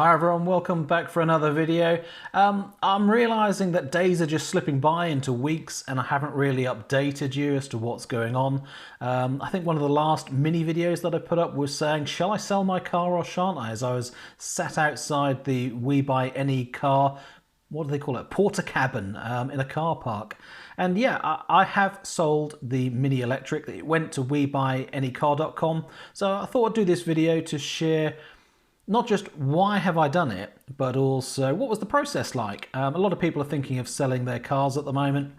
Hi everyone, welcome back for another video. I'm realizing that days are just slipping by into weeks and I haven't really updated you as to what's going on. I think one of the last mini videos that I put up was saying, shall I sell my car or shan't I? As I was sat outside the Webuyanycarcom, what do they call it? Porta cabin in a car park. And yeah, I have sold the Mini Electric. It went to Webuyanycarcom. So I thought I'd do this video to share not just why have I done it, but also what was the process like. A lot of people are thinking of selling their cars at the moment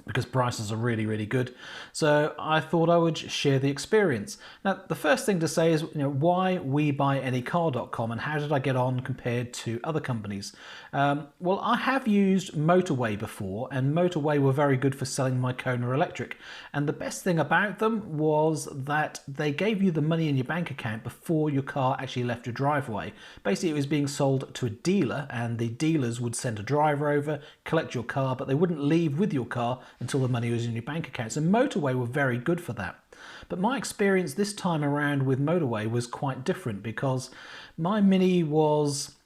because prices are really, really good. So I thought I would share the experience. Now, the first thing to say is, why Webuyanycarcom and how did I get on compared to other companies? Well, I have used Motorway before, and Motorway were very good for selling my Kona Electric. And the best thing about them was that they gave you the money in your bank account before your car actually left your driveway. Basically, it was being sold to a dealer, and the dealers would send a driver over, collect your car, but they wouldn't leave with your car until the money was in your bank account. So Motorway were very good for that. But my experience this time around with Motorway was quite different because my Mini was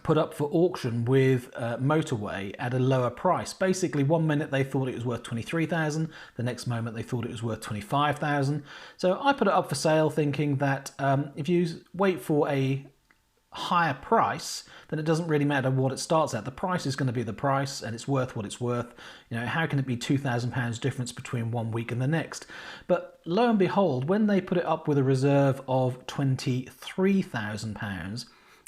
put up for auction with Motorway at a lower price. Basically, one minute they thought it was worth 23,000, the next moment they thought it was worth 25,000. So I put it up for sale thinking that if you wait for a higher price, then it doesn't really matter what it starts at. The price is going to be the price and it's worth what it's worth. How can it be £2,000 difference between 1 week and the next? But lo and behold, when they put it up with a reserve of £23,000,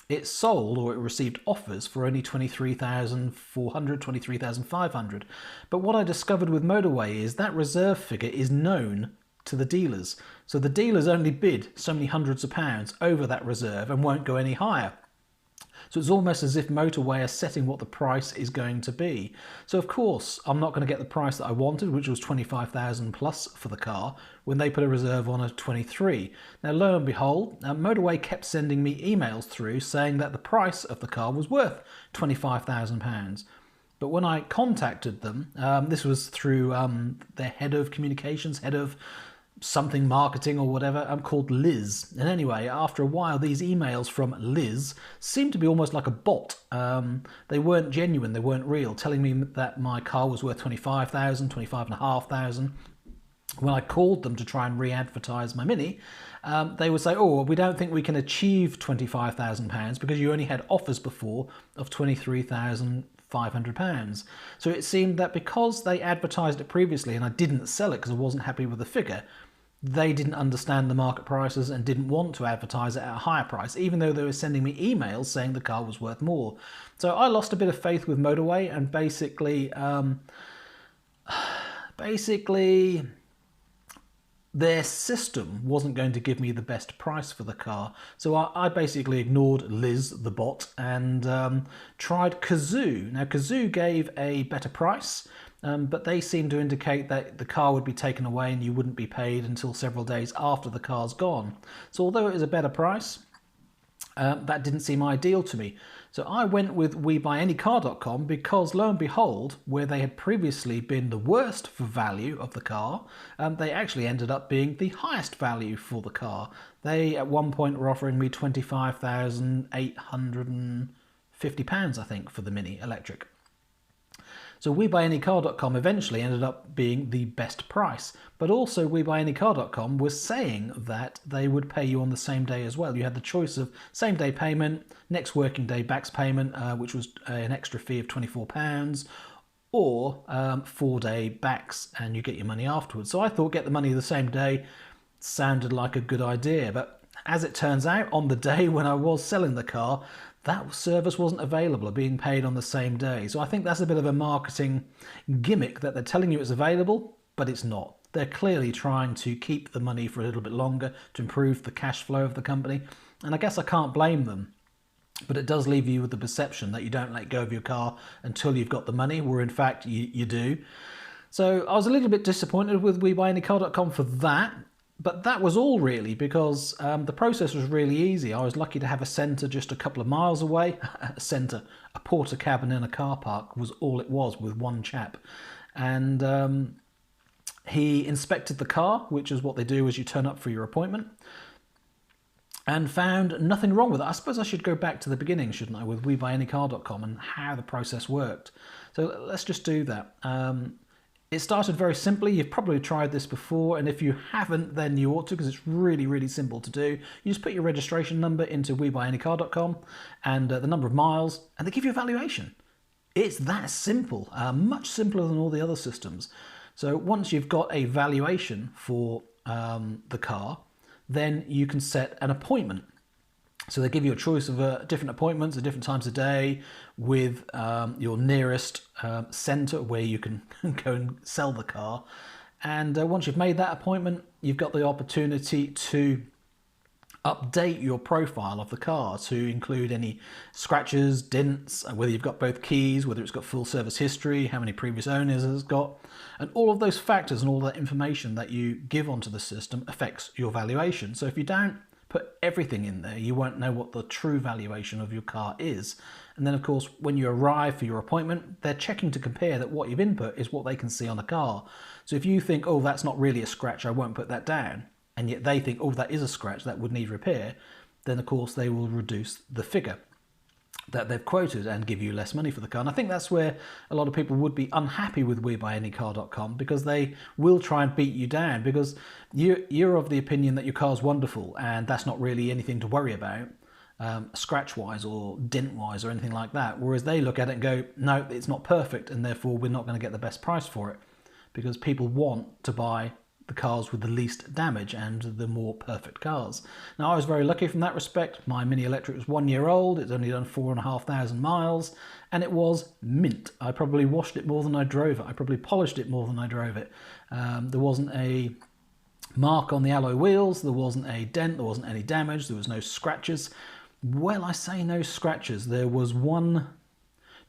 it sold, or it received offers for only 23,400, 23,500. But what I discovered with Motorway is that reserve figure is known to the dealers. So the dealers only bid so many hundreds of pounds over that reserve and won't go any higher. So it's almost as if Motorway are setting what the price is going to be. So of course, I'm not going to get the price that I wanted, which was 25,000 plus for the car, when they put a reserve on of 23. Now, lo and behold, Motorway kept sending me emails through saying that the price of the car was worth £25,000. But when I contacted them, this was through their head of communications, head of something marketing or whatever, called Liz. And anyway, after a while, these emails from Liz seemed to be almost like a bot. They weren't genuine, they weren't real, telling me that my car was worth 25,000, 25,500. When I called them to try and re-advertise my Mini, they would say, oh, we don't think we can achieve £25,000 because you only had offers before of £23,500. So it seemed that because they advertised it previously and I didn't sell it because I wasn't happy with the figure, they didn't understand the market prices and didn't want to advertise it at a higher price, even though they were sending me emails saying the car was worth more. So I lost a bit of faith with Motorway, and basically their system wasn't going to give me the best price for the car. So I basically ignored Liz, the bot, and tried Kazoo. Now, Kazoo gave a better price, but they seemed to indicate that the car would be taken away and you wouldn't be paid until several days after the car's gone. So although it was a better price, that didn't seem ideal to me. So I went with Webuyanycarcom because, lo and behold, where they had previously been the worst for value of the car, they actually ended up being the highest value for the car. They at one point were offering me £25,850, I think, for the Mini Electric. So Webuyanycarcom eventually ended up being the best price, but also Webuyanycarcom was saying that they would pay you on the same day as well. You had the choice of same day payment, next working day backs payment, which was an extra fee of £24, or 4-day backs and you get your money afterwards. So I thought get the money the same day sounded like a good idea, but as it turns out, on the day when I was selling the car, that service wasn't available, being paid on the same day. So I think that's a bit of a marketing gimmick that they're telling you it's available, but it's not. They're clearly trying to keep the money for a little bit longer to improve the cash flow of the company. And I guess I can't blame them. But it does leave you with the perception that you don't let go of your car until you've got the money, where in fact you do. So I was a little bit disappointed with Webuyanycarcom for that. But that was all really, because the process was really easy. I was lucky to have a centre just a couple of miles away. A centre, a porta cabin in a car park was all it was, with one chap. And he inspected the car, which is what they do as you turn up for your appointment. and found nothing wrong with it. I suppose I should go back to the beginning, shouldn't I, with Webuyanycarcom and how the process worked. So let's just do that. It started very simply. You've probably tried this before, and if you haven't, then you ought to, because it's really, really simple to do. You just put your registration number into Webuyanycarcom and the number of miles, and they give you a valuation. It's that simple, much simpler than all the other systems. So once you've got a valuation for the car, then you can set an appointment. So they give you a choice of different appointments at different times of day with your nearest centre where you can go and sell the car. And once you've made that appointment, you've got the opportunity to update your profile of the car to include any scratches, dents, whether you've got both keys, whether it's got full service history, how many previous owners it's got. And all of those factors and all that information that you give onto the system affects your valuation. So if you don't put everything in there, you won't know what the true valuation of your car is. And then of course, when you arrive for your appointment, they're checking to compare that what you've input is what they can see on the car. So if you think, oh, that's not really a scratch, I won't put that down, and yet they think, oh, that is a scratch, that would need repair, then of course they will reduce the figure that they've quoted and give you less money for the car. And I think that's where a lot of people would be unhappy with Webuyanycar.com, because they will try and beat you down, because you're of the opinion that your car's wonderful and that's not really anything to worry about, scratch-wise or dent-wise or anything like that. Whereas they look at it and go, no, it's not perfect, and therefore we're not going to get the best price for it, because people want to buy the cars with the least damage and the more perfect cars. Now, I was very lucky from that respect. My Mini Electric was 1 year old. It's only done 4,500 miles, and it was mint. I probably washed it more than I drove it. I probably polished it more than I drove it. There wasn't a mark on the alloy wheels. There wasn't a dent. There wasn't any damage. There was no scratches. Well, I say no scratches. There was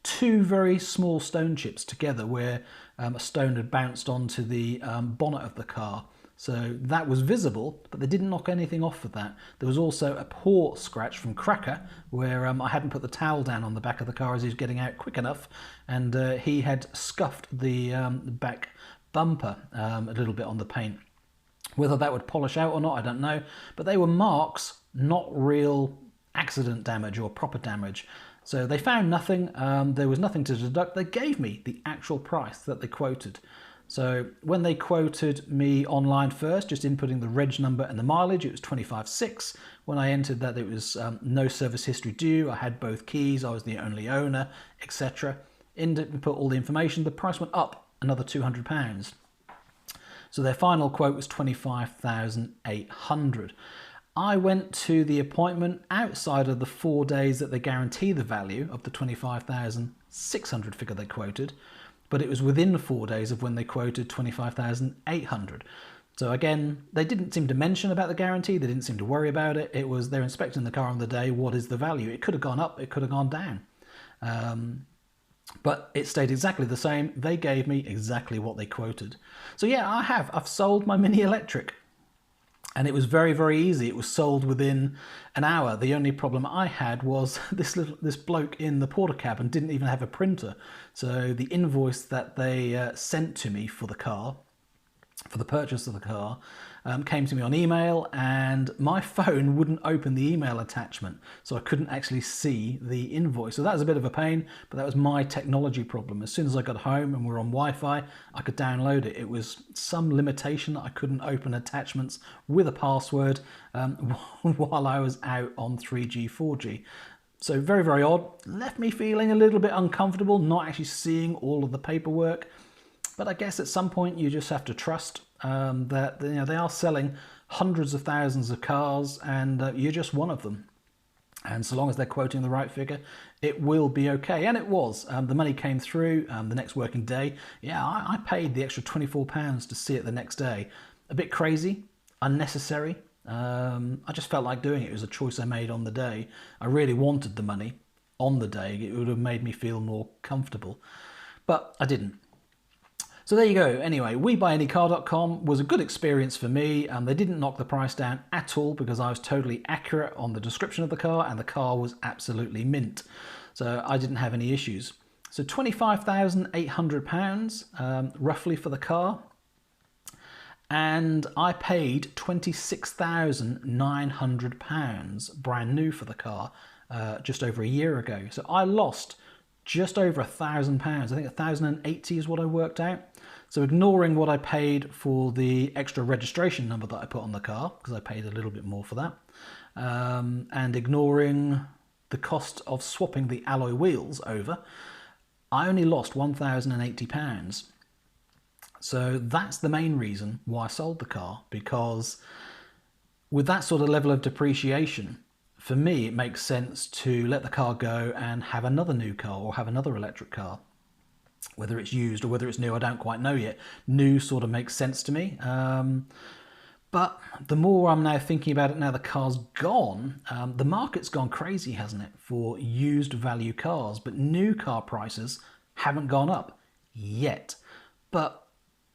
two very small stone chips together where a stone had bounced onto the bonnet of the car. So that was visible, but they didn't knock anything off of that. There was also a poor scratch from Cracker, where I hadn't put the towel down on the back of the car as he was getting out quick enough, and he had scuffed the back bumper a little bit on the paint. Whether that would polish out or not, I don't know, but they were marks, not real accident damage or proper damage. So they found nothing, there was nothing to deduct. They gave me the actual price that they quoted. So when they quoted me online first, just inputting the reg number and the mileage, it was 25,600. When I entered that it was no service history due, I had both keys, I was the only owner, etc. Input all the information, the price went up another £200. So their final quote was 25,800. I went to the appointment outside of the 4 days that they guarantee the value of the 25,600 figure they quoted, but it was within 4 days of when they quoted 25,800. So again, they didn't seem to mention about the guarantee, they didn't seem to worry about it. It was, they're inspecting the car on the day, what is the value? It could have gone up, it could have gone down. But it stayed exactly the same. They gave me exactly what they quoted. So yeah, I've sold my Mini Electric. And it was very, very easy. It was sold within an hour. The only problem I had was this bloke in the porter cabin didn't even have a printer. So the invoice that they sent to me for the car, for the purchase of the car, came to me on email, and my phone wouldn't open the email attachment, so I couldn't actually see the invoice. So that was a bit of a pain, but that was my technology problem. As soon as I got home and we're on Wi-Fi, I could download it. It was some limitation that I couldn't open attachments with a password while I was out on 3G, 4G. So very, very odd. Left me feeling a little bit uncomfortable, not actually seeing all of the paperwork. But I guess at some point you just have to trust that they are selling hundreds of thousands of cars, and you're just one of them. And so long as they're quoting the right figure, it will be okay. And it was. The money came through the next working day. Yeah, I paid the extra £24 to see it the next day. A bit crazy, unnecessary. I just felt like doing it. It was a choice I made on the day. I really wanted the money on the day. It would have made me feel more comfortable. But I didn't. So there you go. Anyway, Webuyanycar.com was a good experience for me. They didn't knock the price down at all because I was totally accurate on the description of the car, and the car was absolutely mint. So I didn't have any issues. So £25,800 roughly for the car. and I paid £26,900 brand new for the car just over a year ago. So I lost just over £1,000. I think 1,080 is what I worked out. So ignoring what I paid for the extra registration number that I put on the car, because I paid a little bit more for that, and ignoring the cost of swapping the alloy wheels over, I only lost £1,080. So that's the main reason why I sold the car, because with that sort of level of depreciation, for me, it makes sense to let the car go and have another new car or have another electric car. Whether it's used or whether it's new, I don't quite know yet. New sort of makes sense to me. But the more I'm now thinking about it, now the car's gone, the market's gone crazy, hasn't it, for used value cars. But new car prices haven't gone up yet. But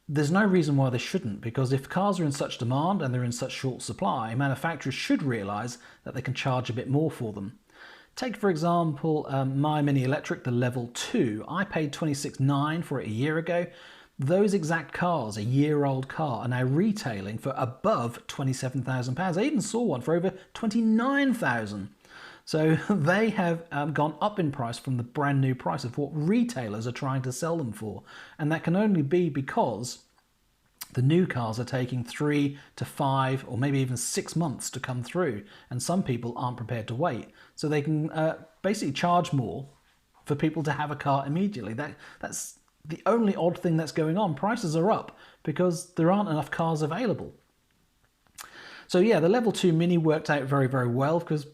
there's no reason why they shouldn't, because if cars are in such demand and they're in such short supply, manufacturers should realise that they can charge a bit more for them. Take, for example, my Mini Electric, the Level 2. I paid $26,900 for it a year ago. Those exact cars, a year-old car, are now retailing for above £27,000. I even saw one for over $29,000. So they have gone up in price from the brand new price of what retailers are trying to sell them for. And that can only be because the new cars are taking 3 to 5 or maybe even 6 months to come through. And some people aren't prepared to wait. So they can basically charge more for people to have a car immediately. That's the only odd thing that's going on. Prices are up because there aren't enough cars available. So yeah, the Level 2 Mini worked out very, very well, because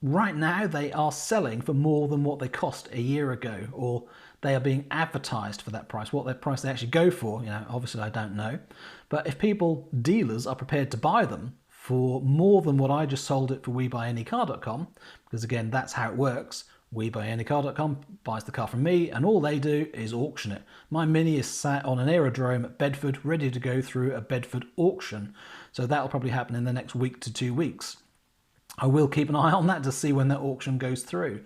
right now they are selling for more than what they cost a year ago, or they are being advertised for that price. What their price they actually go for, obviously I don't know. But if dealers are prepared to buy them for more than what I just sold it for Webuyanycarcom, because again, that's how it works. Webuyanycarcom buys the car from me, and all they do is auction it. My Mini is sat on an aerodrome at Bedford, ready to go through a Bedford auction. So that'll probably happen in the next week to 2 weeks. I will keep an eye on that to see when that auction goes through.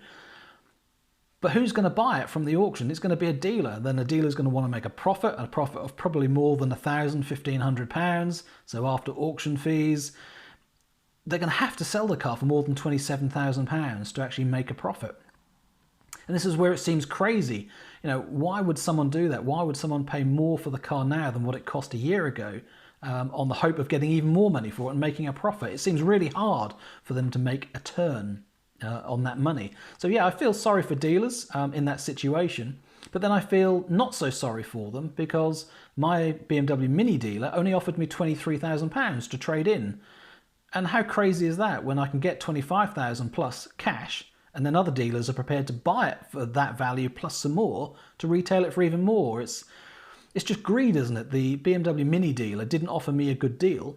But who's going to buy it from the auction? It's going to be a dealer. Then a dealer's going to want to make a profit of probably more than £1,000, £1,500. So after auction fees, they're going to have to sell the car for more than £27,000 to actually make a profit. And this is where it seems crazy. Why would someone do that? Why would someone pay more for the car now than what it cost a year ago, on the hope of getting even more money for it and making a profit? It seems really hard for them to make a turn on that money. So yeah, I feel sorry for dealers in that situation, but then I feel not so sorry for them because my BMW Mini dealer only offered me £23,000 to trade in. And how crazy is that, when I can get £25,000 plus cash, and then other dealers are prepared to buy it for that value plus some more to retail it for even more? It's just greed, isn't it? The BMW Mini dealer didn't offer me a good deal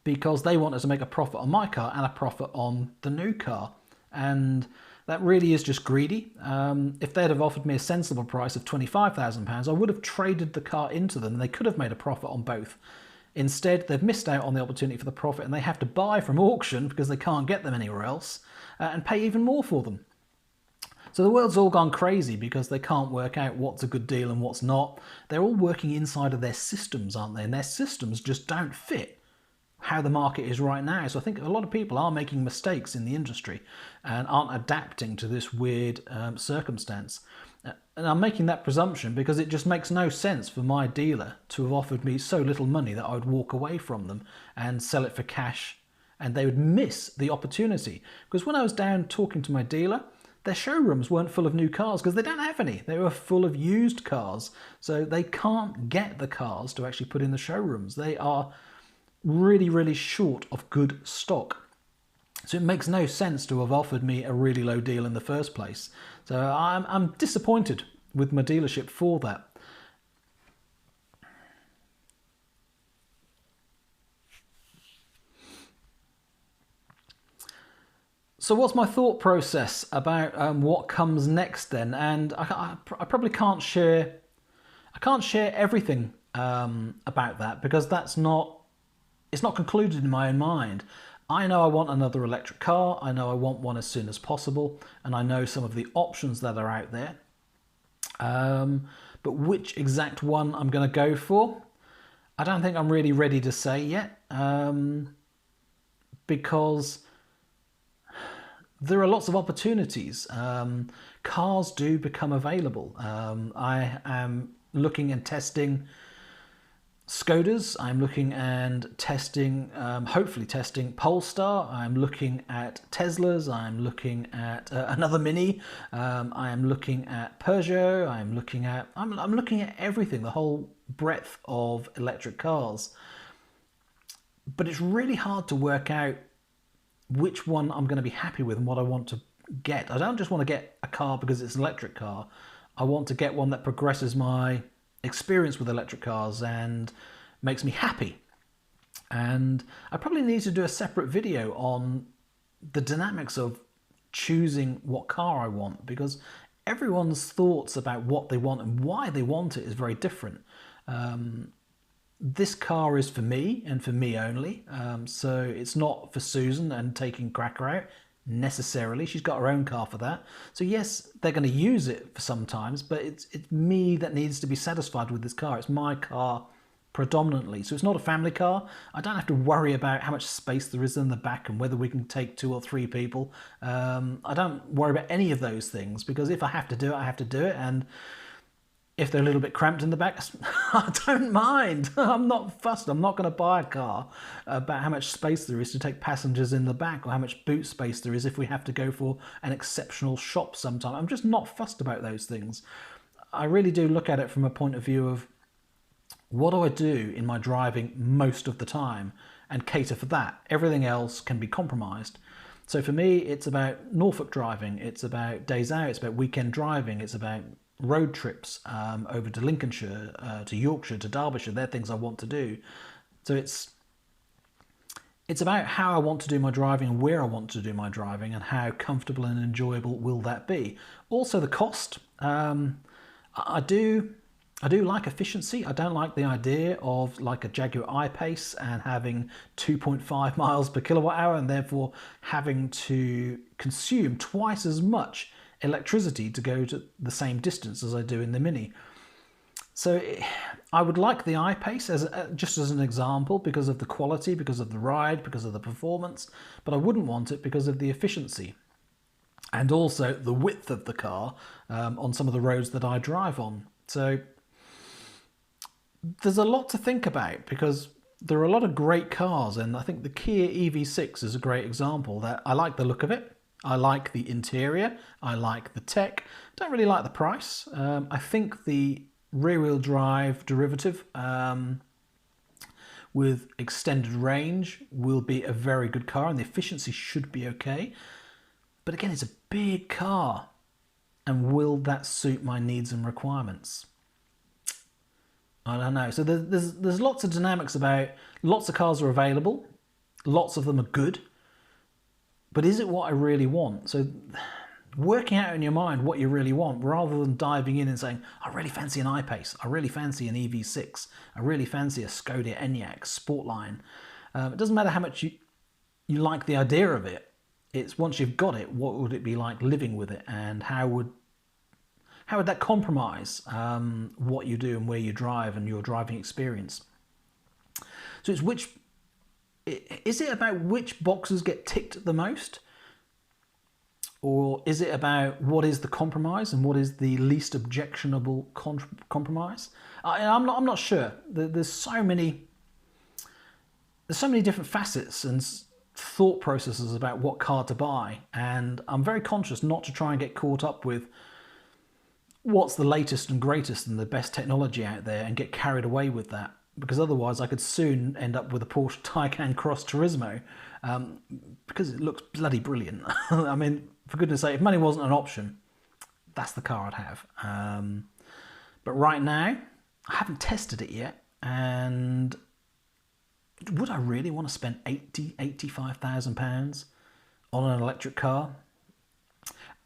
because they wanted to make a profit on my car and a profit on the new car. And that really is just greedy. If they'd have offered me a sensible price of £25,000, I would have traded the car into them and they could have made a profit on both. Instead, they've missed out on the opportunity for the profit, and they have to buy from auction because they can't get them anywhere else, and pay even more for them. So the world's all gone crazy because they can't work out what's a good deal and what's not. They're all working inside of their systems, aren't they? And their systems just don't fit how the market is right now. So I think a lot of people are making mistakes in the industry and aren't adapting to this weird circumstance. And I'm making that presumption because it just makes no sense for my dealer to have offered me so little money that I would walk away from them and sell it for cash, and they would miss the opportunity. Because when I was down talking to my dealer, their showrooms weren't full of new cars because they don't have any. They were full of used cars. So they can't get the cars to actually put in the showrooms. They are really, really short of good stock. So it makes no sense to have offered me a really low deal in the first place. So I'm disappointed with my dealership for that. So what's my thought process about what comes next then? And I probably can't share. I can't share everything about that because it's not concluded in my own mind. I know I want another electric car. I know I want one as soon as possible, and I know some of the options that are out there. But which exact one I'm going to go for, I don't think I'm really ready to say yet, because there are lots of opportunities. Cars do become available. I am looking and testing Skodas. I'm looking and testing, hopefully testing Polestar. I'm looking at Teslas. I'm looking at another Mini. I am looking at Peugeot. I'm looking at everything, the whole breadth of electric cars. But it's really hard to work out which one I'm going to be happy with and what I want to get. I don't just want to get a car because it's an electric car. I want to get one that progresses my experience with electric cars and makes me happy. And I probably need to do a separate video on the dynamics of choosing what car I want, because everyone's thoughts about what they want and why they want it is very different. This car is for me and for me only, so it's not for Susan and taking Cracker out necessarily. She's got her own car for that. So yes, they're going to use it for sometimes, but it's me that needs to be satisfied with this car. It's my car predominantly. So it's not a family car. I don't have to worry about how much space there is in the back and whether we can take 2 or 3 people. I don't worry about any of those things, because if I have to do it, I have to do it. And if they're a little bit cramped in the back, I don't mind. I'm not fussed. I'm not going to buy a car about how much space there is to take passengers in the back, or how much boot space there is if we have to go for an exceptional shop sometime. I'm just not fussed about those things. I really do look at it from a point of view of, what do I do in my driving most of the time, and cater for that. Everything else can be compromised. So for me, it's about Norfolk driving. It's about days out. It's about weekend driving. It's about road trips over to Lincolnshire, to Yorkshire, to Derbyshire. They're things I want to do. So it's about how I want to do my driving and where I want to do my driving, and how comfortable and enjoyable will that be. Also the cost. I do like efficiency. I don't like the idea of like a Jaguar I-Pace and having 2.5 miles per kilowatt hour, and therefore having to consume twice as much electricity to go to the same distance as I do in the Mini. So I would like the I-Pace just as an example, because of the quality, because of the ride, because of the performance, but I wouldn't want it because of the efficiency and also the width of the car on some of the roads that I drive on. So there's a lot to think about, because there are a lot of great cars, and I think the Kia EV6 is a great example. That I like the look of it. I like the interior, I like the tech, don't really like the price. I think the rear-wheel drive derivative with extended range will be a very good car, and the efficiency should be okay. But again, it's a big car, and will that suit my needs and requirements? I don't know. So there's lots of dynamics about, lots of cars are available, lots of them are good, but is it what I really want? So working out in your mind what you really want, rather than diving in and saying, I really fancy an I-Pace, I really fancy an EV6, I really fancy a Skoda Enyaq Sportline. It doesn't matter how much you like the idea of it. It's once you've got it, what would it be like living with it, and how would that compromise what you do and where you drive and your driving experience? So is it about which boxes get ticked the most? Or is it about what is the compromise and what is the least objectionable compromise? I'm not sure. There's so many different facets and thought processes about what car to buy, and I'm very conscious not to try and get caught up with what's the latest and greatest and the best technology out there and get carried away with that, because otherwise I could soon end up with a Porsche Taycan Cross Turismo, because it looks bloody brilliant. I mean, for goodness sake, if money wasn't an option, that's the car I'd have. But right now, I haven't tested it yet, and would I really want to spend £85,000 on an electric car?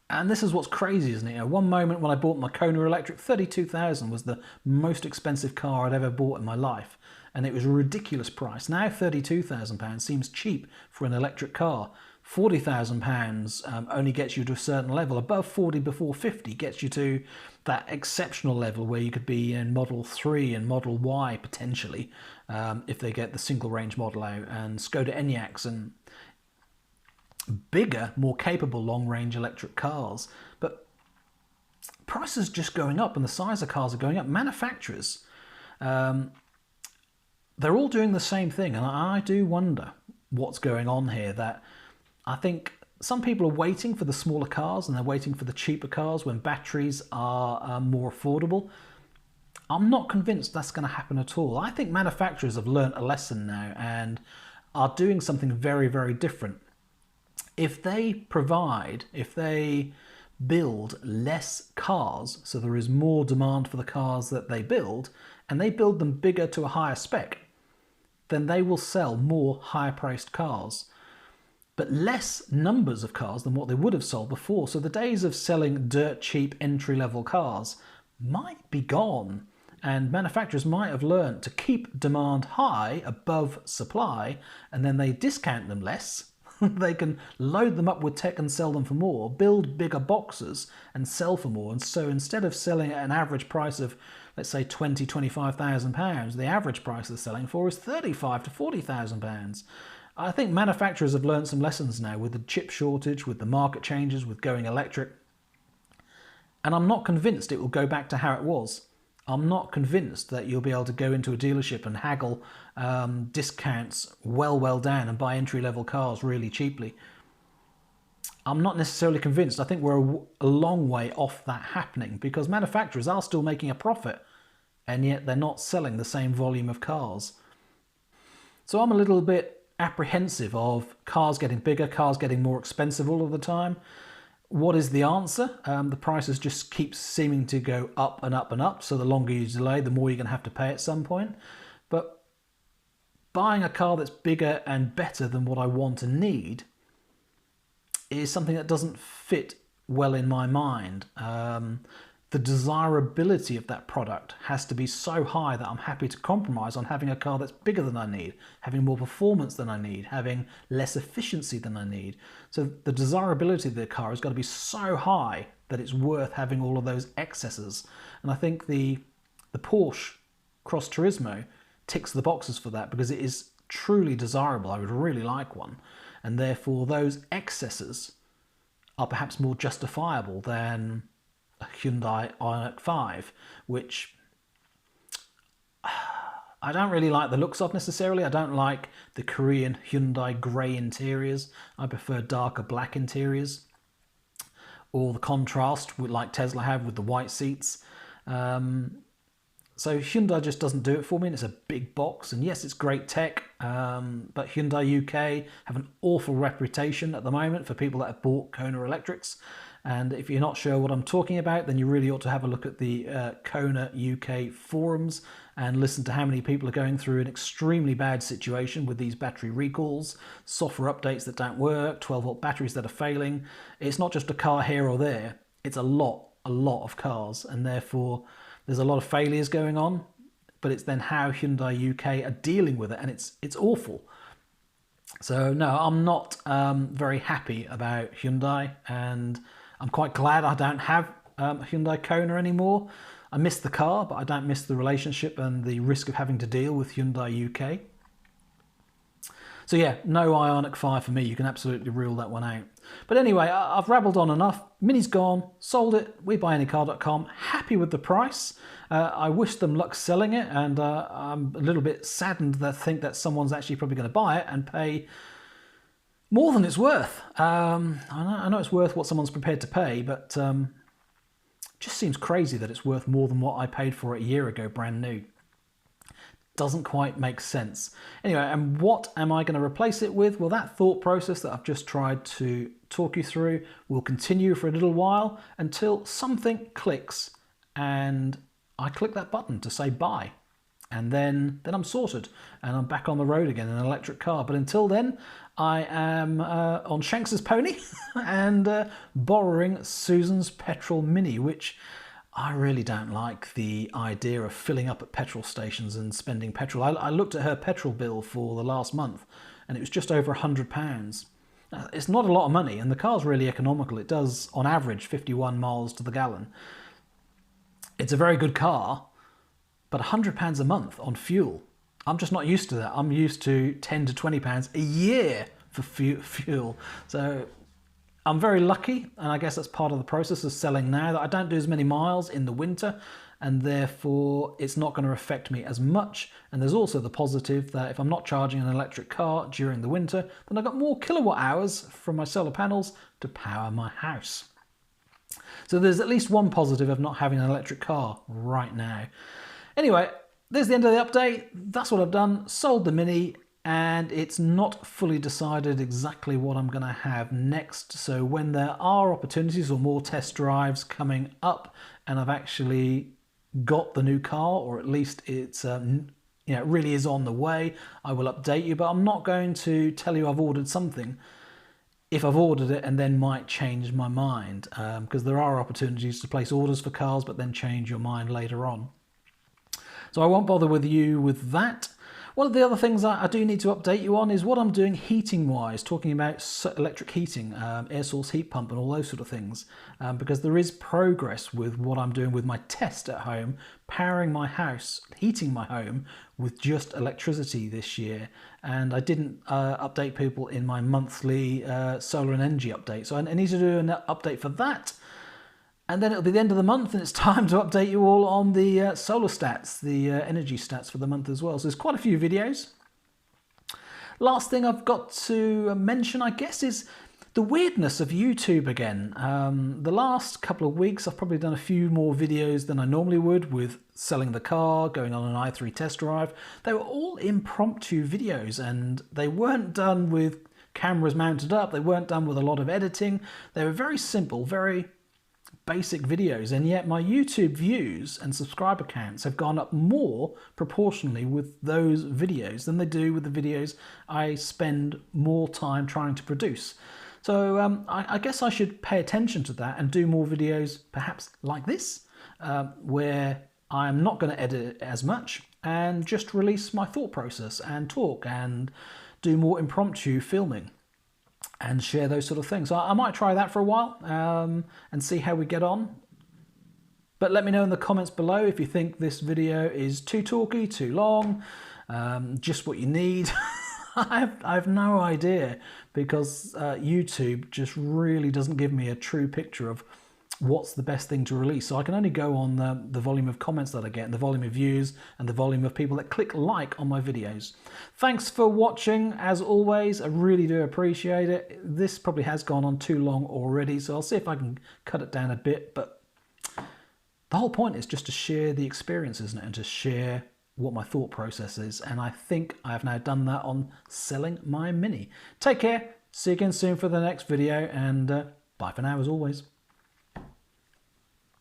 And this is what's crazy, isn't it? At one moment when I bought my Kona Electric, $32,000 was the most expensive car I'd ever bought in my life. And it was a ridiculous price. Now £32,000 seems cheap for an electric car. £40,000 only gets you to a certain level. Above 40 before 50 gets you to that exceptional level where you could be in Model 3 and Model Y potentially, if they get the single range model out, and Skoda Enyaqs and bigger, more capable long-range electric cars. But prices just going up and the size of cars are going up. Manufacturers, they're all doing the same thing, and I do wonder what's going on here. That I think some people are waiting for the smaller cars and they're waiting for the cheaper cars when batteries are more affordable. I'm not convinced that's going to happen at all. I think manufacturers have learnt a lesson now and are doing something very, very different. If they build less cars, so there is more demand for the cars that they build, and they build them bigger to a higher spec, then they will sell more higher priced cars, but less numbers of cars than what they would have sold before. So the days of selling dirt cheap entry-level cars might be gone, and manufacturers might have learned to keep demand high above supply, and then they discount them less. They can load them up with tech and sell them for more, build bigger boxes and sell for more. And so instead of selling at an average price of, let's say, £20,000-25,000, the average price they're selling for is £35,000 to £40,000. I think manufacturers have learned some lessons now with the chip shortage, with the market changes, with going electric. And I'm not convinced it will go back to how it was. I'm not convinced that you'll be able to go into a dealership and haggle discounts well down and buy entry-level cars really cheaply. I'm not necessarily convinced. I think we're a long way off that happening, because manufacturers are still making a profit, and yet they're not selling the same volume of cars. So I'm a little bit apprehensive of cars getting bigger, cars getting more expensive all of the time. What is the answer? The prices just keep seeming to go up and up and up. So the longer you delay, the more you're going to have to pay at some point. But buying a car that's bigger and better than what I want and need is something that doesn't fit well in my mind. The desirability of that product has to be so high that I'm happy to compromise on having a car that's bigger than I need, having more performance than I need, having less efficiency than I need. So the desirability of the car has got to be so high that it's worth having all of those excesses. And I think the Porsche Cross Turismo ticks the boxes for that, because it is truly desirable. I would really like one. And therefore those excesses are perhaps more justifiable than a Hyundai Ioniq 5, which I don't really like the looks of necessarily. I don't like the Korean Hyundai grey interiors. I prefer darker black interiors, or the contrast like Tesla have with the white seats. So Hyundai just doesn't do it for me, and it's a big box. And yes, it's great tech, but Hyundai UK have an awful reputation at the moment for people that have bought Kona electrics. And if you're not sure what I'm talking about, then you really ought to have a look at the Kona UK forums and listen to how many people are going through an extremely bad situation with these battery recalls, software updates that don't work, 12-volt batteries that are failing. It's not just a car here or there. It's a lot of cars, and therefore there's a lot of failures going on. But it's then how Hyundai UK are dealing with it, and it's awful. So no, I'm not very happy about Hyundai, and I'm quite glad I don't have a Hyundai Kona anymore. I miss the car, but I don't miss the relationship and the risk of having to deal with Hyundai UK. So yeah, no Ioniq 5 for me. You can absolutely rule that one out. But anyway, I've rabbled on enough. Mini's gone, sold it, Webuyanycarcom, happy with the price. I wish them luck selling it, and I'm a little bit saddened to think that someone's actually probably going to buy it and pay more than it's worth. I know it's worth what someone's prepared to pay, but it just seems crazy that it's worth more than what I paid for it a year ago, brand new. Doesn't quite make sense. Anyway, and what am I going to replace it with? Well, that thought process that I've just tried to talk you through will continue for a little while until something clicks and I click that button to say buy. And then I'm sorted and I'm back on the road again in an electric car. But until then, I am on Shanks's pony and borrowing Susan's petrol Mini, which I really don't like the idea of filling up at petrol stations and spending petrol. I looked at her petrol bill for the last month and it was just over £100. It's not a lot of money, and the car's really economical. It does, on average, 51 miles to the gallon. It's a very good car, but £100 a month on fuel. I'm just not used to that. I'm used to £10 to £20 a year for fuel. So I'm very lucky, and I guess that's part of the process of selling now, that I don't do as many miles in the winter, and therefore it's not going to affect me as much. And there's also the positive that if I'm not charging an electric car during the winter, then I've got more kilowatt hours from my solar panels to power my house. So there's at least one positive of not having an electric car right now. Anyway, there's the end of the update. That's what I've done. Sold the Mini, and it's not fully decided exactly what I'm going to have next. So when there are opportunities or more test drives coming up, and I've actually got the new car, or at least it's it really is on the way, I will update you. But I'm not going to tell you I've ordered something if I've ordered it and then might change my mind, because there are opportunities to place orders for cars but then change your mind later on. So I won't bother with you with that. One of the other things I do need to update you on is what I'm doing heating-wise, talking about electric heating, air source heat pump and all those sort of things, because there is progress with what I'm doing with my test at home, powering my house, heating my home with just electricity this year. And I didn't update people in my monthly solar and energy update, so I need to do an update for that. And then it'll be the end of the month, and it's time to update you all on the solar stats, the energy stats for the month as well. So there's quite a few videos. Last thing I've got to mention, I guess, is the weirdness of YouTube again. The last couple of weeks, I've probably done a few more videos than I normally would with selling the car, going on an i3 test drive. They were all impromptu videos, and they weren't done with cameras mounted up. They weren't done with a lot of editing. They were very simple, very basic videos, and yet my YouTube views and subscriber counts have gone up more proportionally with those videos than they do with the videos I spend more time trying to produce. So I guess I should pay attention to that and do more videos perhaps like this, where I'm not going to edit it as much and just release my thought process and talk and do more impromptu filming and share those sort of things. So I might try that for a while and see how we get on. But let me know in the comments below if you think this video is too talky, too long, just what you need. I have no idea, because YouTube just really doesn't give me a true picture of what's the best thing to release. So I can only go on the volume of comments that I get, and the volume of views, and the volume of people that click like on my videos. Thanks for watching, as always. I really do appreciate it. This probably has gone on too long already, so I'll see if I can cut it down a bit. But the whole point is just to share the experience, isn't it? And to share what my thought process is. And I think I have now done that on selling my Mini. Take care. See you again soon for the next video, and bye for now as always.